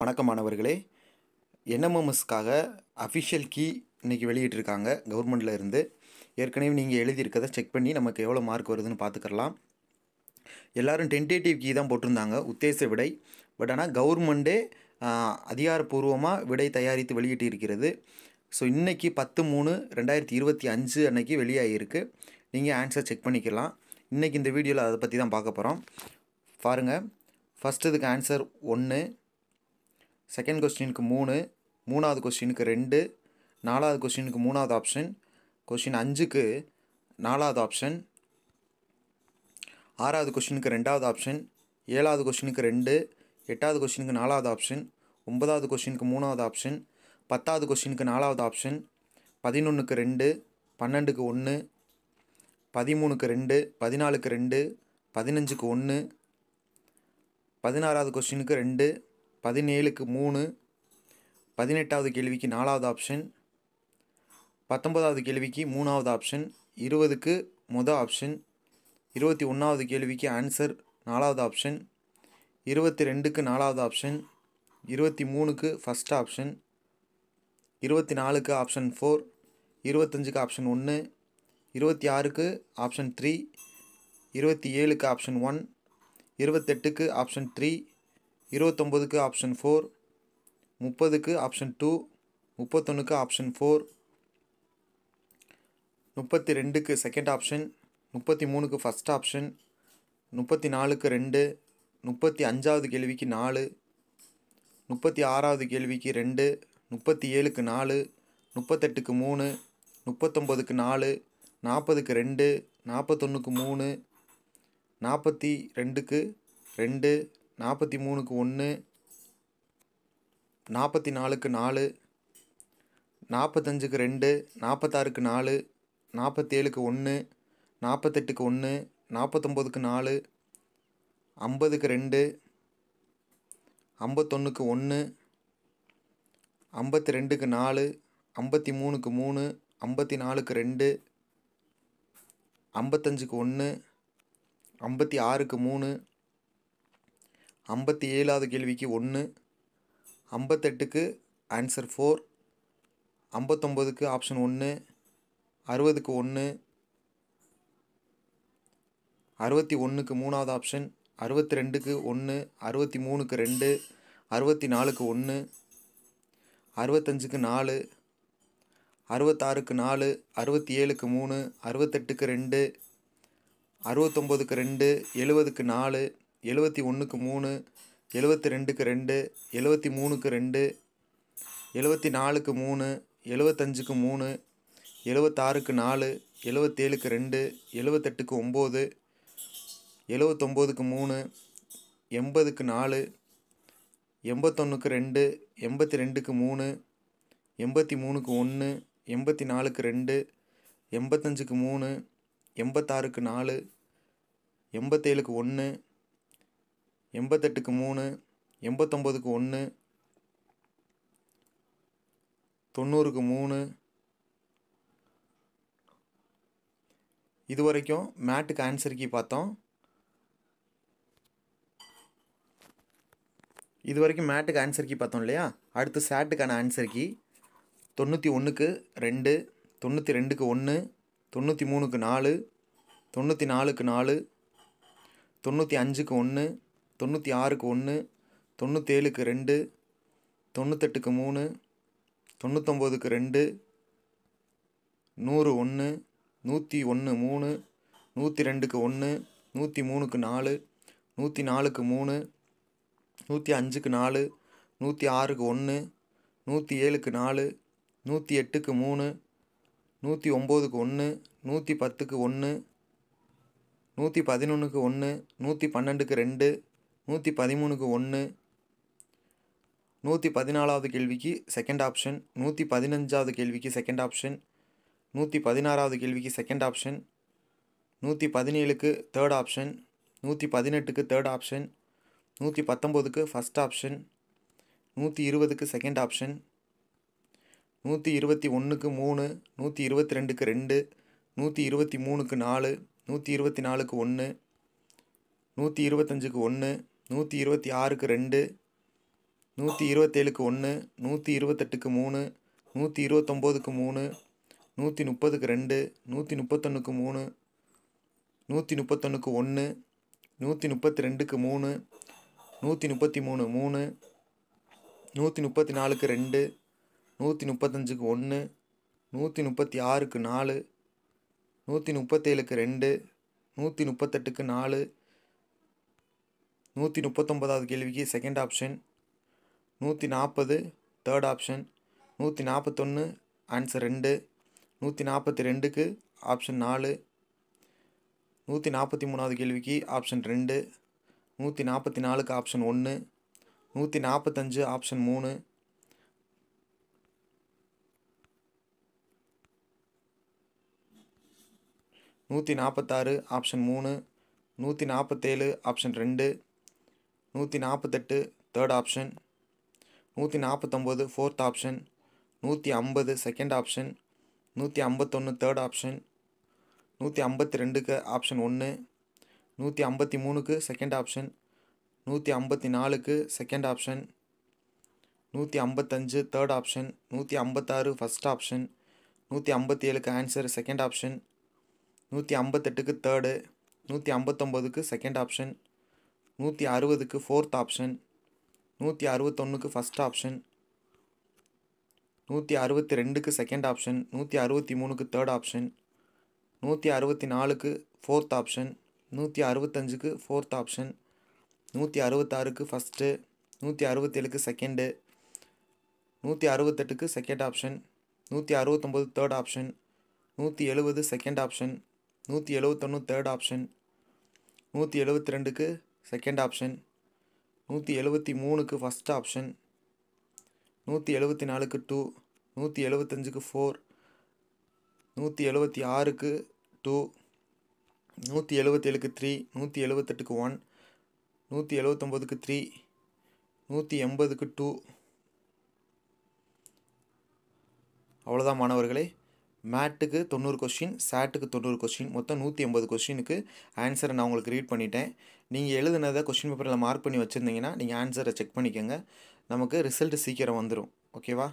வணக்கம் மாணவர்களே. என்எம்எம்எஸ்க்காக official key இன்றைக்கி வெளியிட்டிருக்காங்க கவர்மெண்ட்டில் இருந்து. ஏற்கனவே நீங்கள் எழுதியிருக்கதை செக் பண்ணி நமக்கு எவ்வளோ மார்க் வருதுன்னு பார்த்துக்கலாம். எல்லோரும் டென்டேட்டிவ் கீ தான் போட்டிருந்தாங்க, உத்தேச விடை. பட் ஆனால் கவர்மெண்ட்டே அதிகாரப்பூர்வமாக விடை தயாரித்து வெளியிட்டு இருக்கிறது. ஸோ இன்றைக்கி 10/3/2025 அன்னைக்கு வெளியாகிருக்கு. நீங்கள் ஆன்சர் செக் பண்ணிக்கலாம். இன்றைக்கி இந்த வீடியோவில் அதை பற்றி தான் பார்க்க போகிறோம். பாருங்கள், ஃபஸ்ட்டு இதுக்கு ஆன்சர் 1, செகண்ட் கொஸ்டினுக்கு 3, மூணாவது கொஸ்டினுக்கு 2, நாலாவது கொஸ்டினுக்கு மூணாவது ஆப்ஷன், கொஸ்டின் 5க்கு நாலாவது ஆப்ஷன், ஆறாவது கொஸ்டினுக்கு ரெண்டாவது ஆப்ஷன், ஏழாவது கொஸ்டினுக்கு 2, எட்டாவது கொஸ்டினுக்கு நாலாவது ஆப்ஷன், 9வது கொஸ்டினுக்கு மூணாவது ஆப்ஷன், 10வது கொஸ்டினுக்கு நாலாவது ஆப்ஷன், 11க்கு 2, 12க்கு 1, 13க்கு 2, 14க்கு 2, 15க்கு 1, 16வது கொஸ்டினுக்கு 2, 17க்கு 3, 18வது கேள்விக்கு நாலாவது ஆப்ஷன், 19வது கேள்விக்கு மூணாவது ஆப்ஷன், 20க்கு மொதல் ஆப்ஷன், 21வது கேள்விக்கு ஆன்சர் நாலாவது ஆப்ஷன், 22க்கு நாலாவது ஆப்ஷன், 23க்கு ஃபஸ்ட் ஆப்ஷன், 24க்கு ஆப்ஷன் 4, 25க்கு ஆப்ஷன் 1, 26க்கு ஆப்ஷன் 3, 27க்கு ஆப்ஷன் 1, 28க்கு ஆப்ஷன் 3, 29க்கு ஆப்ஷன் 4, 30க்கு ஆப்ஷன் 2, 31க்கு ஆப்ஷன் 4, 32க்கு செகண்ட் ஆப்ஷன், 33க்கு ஃபஸ்ட் ஆப்ஷன், 34க்கு 2, 35வது கேள்விக்கு 4, 36வது கேள்விக்கு 2, 37க்கு 4, 38க்கு 3, 39க்கு 4, 40க்கு 2, 41க்கு 3, 42க்கு 2, 43க்கு 1, 44க்கு 4, 45க்கு 2, 46க்கு 4, 47க்கு 1, 48க்கு 1, 49க்கு 4, 50க்கு 2, 51க்கு 1, 52க்கு 4, 53க்கு 3, 54க்கு 2, 55க்கு 1, 56க்கு 3, 57வது கேள்விக்கு 1, 58க்கு ஆன்சர் 4, 59க்கு ஆப்ஷன் 1, 60க்கு 1, 61க்கு மூணாவது ஆப்ஷன், 62க்கு 1, 63க்கு 2, 64க்கு 1, 65க்கு 4, 66க்கு 4, 67க்கு 3, 68க்கு 2, 69க்கு 2, 70க்கு 4, 71க்கு 3, 72க்கு 2, 73க்கு 2, 74க்கு 3, 75க்கு 3, 76க்கு 4, 77க்கு 2, 78க்கு 9, 79க்கு 3, 80க்கு 4, 81க்கு 2, 82க்கு 3, 83க்கு 1, 84க்கு 2, 85க்கு 3, 86க்கு 4, 87க்கு 1, 88க்கு 3, 89க்கு 1, 90க்கு 3. இது வரைக்கும் மேட்டுக்கு ஆன்சர் கீ பார்த்தோம். இல்லையா? அடுத்து சேட்டுக்கான ஆன்சர் கீ 91க்கு 2, 92க்கு 1, 93க்கு 4, 94க்கு 4, 95க்கு 1, 96க்கு 1, 97க்கு 2, 98க்கு 3, 99க்கு 2, 100 1, 101 3, 102க்கு 1, 103க்கு 4, 104க்கு 3, 105க்கு 4, 106க்கு 1, 107க்கு 4, 108க்கு 3, 109க்கு 1, 110க்கு 1, 111க்கு 1, 112க்கு 2, 113க்கு 1, 114வது கேள்விக்கு செகண்ட் ஆப்ஷன், 115வது கேள்விக்கு செகண்ட் ஆப்ஷன், 116வது கேள்விக்கு செகண்ட் ஆப்ஷன், 117க்கு தேர்ட் ஆப்ஷன், 118க்கு தேர்ட் ஆப்ஷன், 119க்கு ஃபஸ்ட் ஆப்ஷன், 120க்கு செகண்ட் ஆப்ஷன், 121க்கு 3, 122க்கு 2, 123க்கு 4, 124க்கு 1, 125க்கு 1, 126க்கு 2, 127க்கு 1, 128க்கு 3, 129க்கு 3, 130க்கு 2, 131க்கு 3, 131க்கு 1, 132க்கு 3, 133 3, 134க்கு 2, 135க்கு 1, 136க்கு 4, 137க்கு 2, 138க்கு 4, 139வது கேள்விக்கு second option, 140 third option, 141 answer 2, 142க்கு ஆப்ஷன் 4, 143வது கேள்விக்கு ஆப்ஷன் 2, 144க்கு option 1, 145 option 3, 146 option 3, 147 option 2, 148 third option, 149 fourth option, 150 second option, 151 third option, 152க்கு ஆப்ஷன் 1, 153க்கு செகண்ட் ஆப்ஷன், 154க்கு second option, 155 third option, 156 first option, 157க்கு ஆன்சர் செகண்ட் ஆப்ஷன், 158க்கு third, 159க்கு second option, 160க்கு ஃபோர்த் ஆப்ஷன், 161க்கு ஃபஸ்ட் ஆப்ஷன், 162க்கு second option, 163க்கு தேர்ட் ஆப்ஷன், 164க்கு ஃபோர்த் ஆப்ஷன், 165க்கு ஃபோர்த் ஆப்ஷன், 166க்கு ஃபஸ்ட்டு, 167க்கு செகண்டு, 168க்கு second option, 169 third option, 170 second option, 171 third option, 172க்கு செகண்ட் ஆப்ஷன், 173க்கு ஃபஸ்ட் ஆப்ஷன், 174க்கு 2, 175க்கு 4, 176க்கு 2, 177க்கு 3, 178க்கு 1, 179க்கு 3, 180க்கு 2. அவ்வளோதான் மாணவர்களே. மேட்டுக்கு 90 கொஸ்டின், சேட்டுக்கு 90 கொஸ்டின், மொத்தம் 180 கொஸ்டினுக்கு ஆன்சரை நான் உங்களுக்கு ரீட் பண்ணிட்டேன். நீங்கள் எழுதுனதை கொஸ்டின் பேப்பரில் மார்க் பண்ணி வச்சுருந்தீங்கன்னா நீங்கள் ஆன்சரை செக் பண்ணிக்கோங்க. நமக்கு ரிசல்ட் சீக்கிரம் வந்துடும். ஓகேவா?